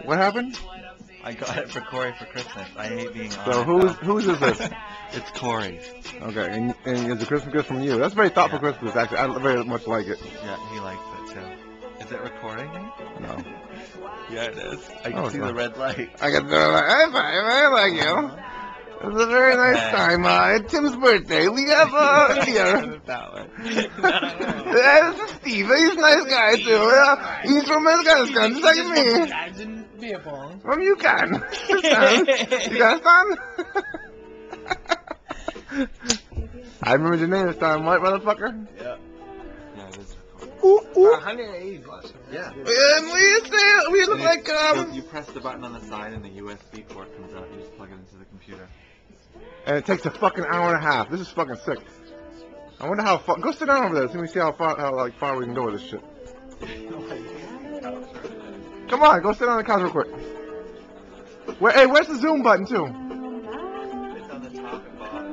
What happened? I got it for Corey for Christmas. I hate being on. So whose is this? It's Corey's. Okay, and it's a Christmas gift from you. That's very thoughtful Yeah. Christmas, actually. I very much like it. Yeah, he likes it too. Is it recording me? No. Yeah, it is. I can Oh, it's see the not. red light. I got the high five. I like you. It's a very nice Okay. time. It's Tim's birthday. We have here. That way. This is Steve. He's a nice guy too. He's from Afghanistan, just like me. From Yukon. Afghanistan. I remember your name this time, white motherfucker. Yeah. Yeah, it is recording. Ooh, ooh. 180 bucks. Yeah. And we look like You press the button on the side and the USB port comes out. You just plug it into the computer. and it takes a fucking hour and a half. This is fucking sick. I wonder how far. Go sit down over there. Let me see how far we can go with this shit. Come on, go sit on the couch real quick. Hey, where's the zoom button too? It's on the top and bottom.